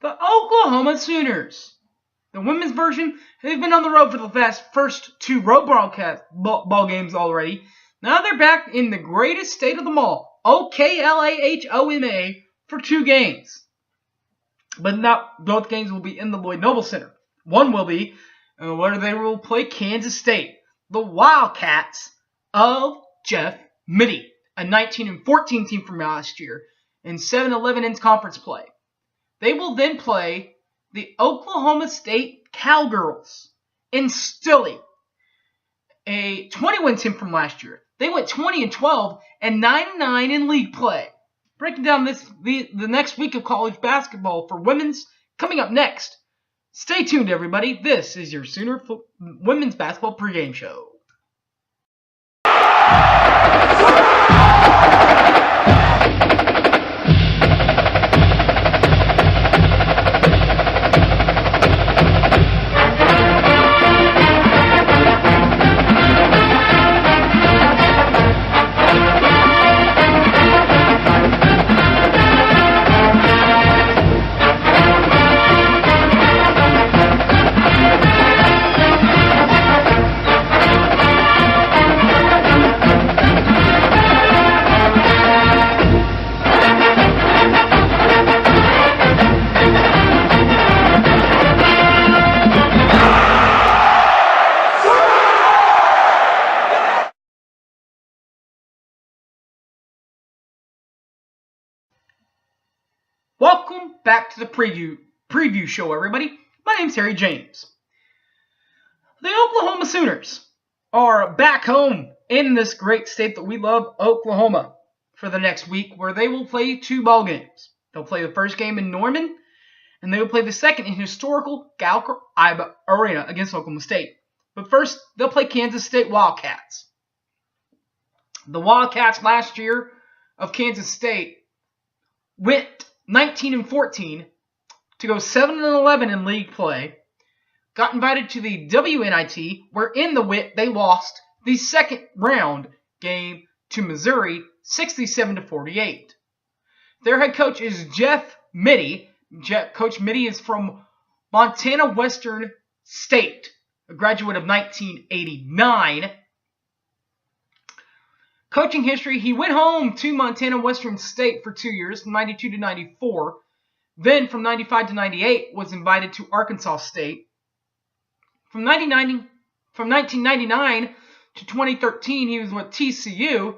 the Oklahoma Sooners. The women's version, they've been on the road for the first two road ball games already. Now they're back in the greatest state of them all, OKLAHOMA, for 2 games. But not both games will be in the Lloyd Noble Center. One will be where they will play Kansas State, the Wildcats of Jeff Mittie, a 19-14 team from last year, in 7-11 in conference play. They will then play the Oklahoma State Cowgirls in Stilley, a 20-win team from last year. They went 20-12 and 9-9 in league play. Breaking down the next week of college basketball for women's coming up next. Stay tuned, everybody. This is your Sooner Women's Basketball pregame show. Welcome back to the preview show, everybody. My name's Harry James. The Oklahoma Sooners are back home in this great state that we love, Oklahoma, for the next week, where they will play 2 ball games. They'll play the first game in Norman, and they will play the second in historical OUWBB Arena against Oklahoma State. But first, they'll play Kansas State Wildcats. The Wildcats last year of Kansas State went 19-14 to go 7-11 in league play. Got invited to the WNIT, where in the WIT they lost the second round game to Missouri, 67-48. Their head coach is Jeff Mittie. Coach Mittie is from Montana Western State, a graduate of 1989. Coaching history, he went home to Montana Western State for 2 years, from 92 to 94. Then from 95 to 98 was invited to Arkansas State. From 1999 to 2013, he was with TCU.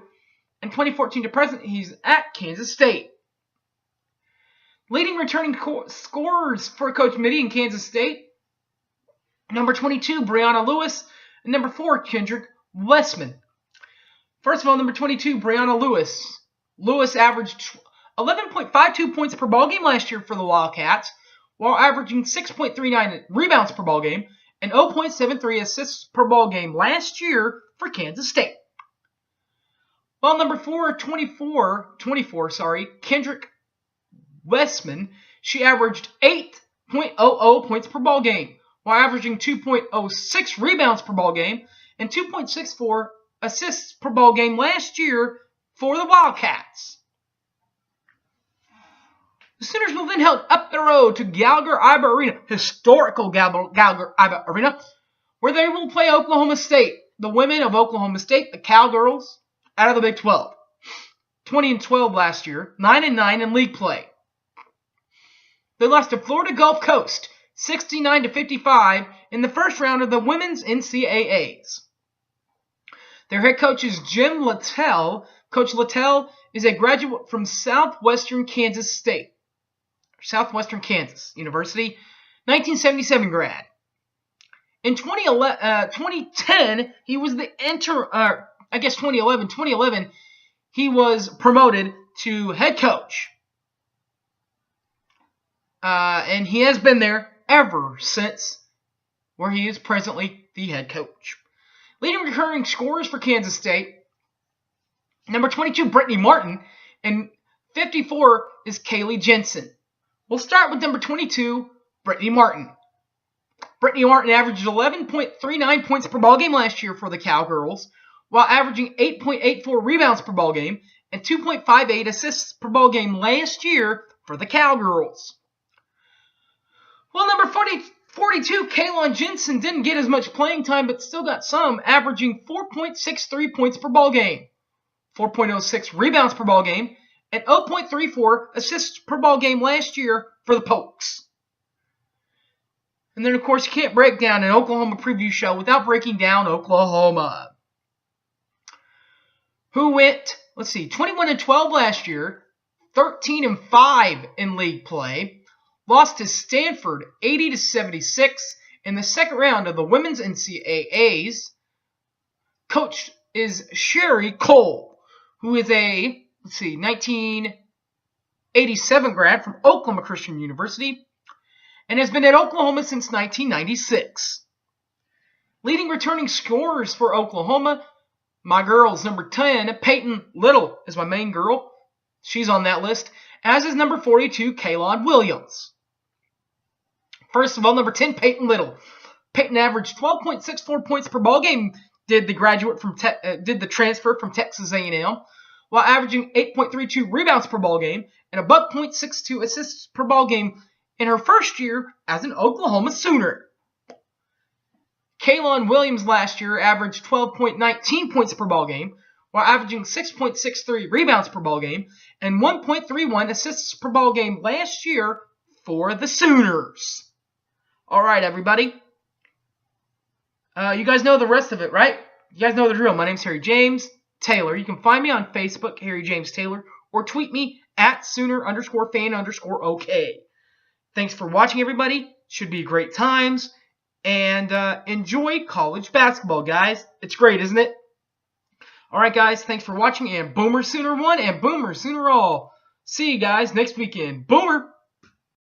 And 2014 to present, he's at Kansas State. Leading returning scorers for Coach Mittie in Kansas State: number 22, Brianna Lewis, and number 4, Kendrick Westman. First of all, number 22, Brianna Lewis. Lewis averaged 11.52 points per ball game last year for the Wildcats, while averaging 6.39 rebounds per ball game and 0.73 assists per ball game last year for Kansas State. While number 24, Kendrick Westman, she averaged 8.00 points per ball game, while averaging 2.06 rebounds per ball game and 2.64 assists per ball game last year for the Wildcats. The Sooners will then head up the road to Gallagher-Iba Arena, historical Gallagher-Iba Arena, where they will play Oklahoma State. The women of Oklahoma State, the Cowgirls, out of the Big 12. 20-12 last year, 9-9 in league play. They lost to Florida Gulf Coast, 69-55 in the first round of the women's NCAAs. Their head coach is Jim Littell. Coach Littell is a graduate from Southwestern Kansas University, 1977 grad. In 2010, he was the 2011, he was promoted to head coach. And he has been there ever since, where he is presently the head coach. Leading recurring scorers for Kansas State: number 22, Brittany Martin, and 54 is Kaylee Jensen. We'll start with number 22, Brittany Martin. Brittany Martin averaged 11.39 points per ball game last year for the Cowgirls, while averaging 8.84 rebounds per ball game and 2.58 assists per ball game last year for the Cowgirls. Well, number 42, Kalon Jensen didn't get as much playing time, but still got some, averaging 4.63 points per ball game, 4.06 rebounds per ball game, and 0.34 assists per ball game last year for the Pokes. And then, of course, you can't break down an Oklahoma preview show without breaking down Oklahoma, who went, 21-12 last year, 13-5 in league play, lost to Stanford 80-76 in the second round of the women's NCAAs. Coach is Sherry Cole, who is a 1987 grad from Oklahoma Christian University and has been at Oklahoma since 1996. Leading returning scorers for Oklahoma, my girls, number 10, Peyton Little is my main girl. She's on that list, as is number 42, Kalon Williams. First of all, number 10, Peyton Little. Peyton averaged 12.64 points per ball game. Did the transfer from Texas A&M, while averaging 8.32 rebounds per ball game and a .62 assists per ball game in her first year as an Oklahoma Sooner. Kalon Williams last year averaged 12.19 points per ball game, while averaging 6.63 rebounds per ball game and 1.31 assists per ball game last year for the Sooners. All right, everybody. You guys know the rest of it, right? You guys know the drill. My name's Harry James Taylor. You can find me on Facebook, Harry James Taylor, or tweet me at Sooner_fan_OK. Thanks for watching, everybody. Should be great times. And enjoy college basketball, guys. It's great, isn't it? All right, guys. Thanks for watching. And Boomer Sooner 1 and Boomer Sooner all. See you guys next weekend. Boomer!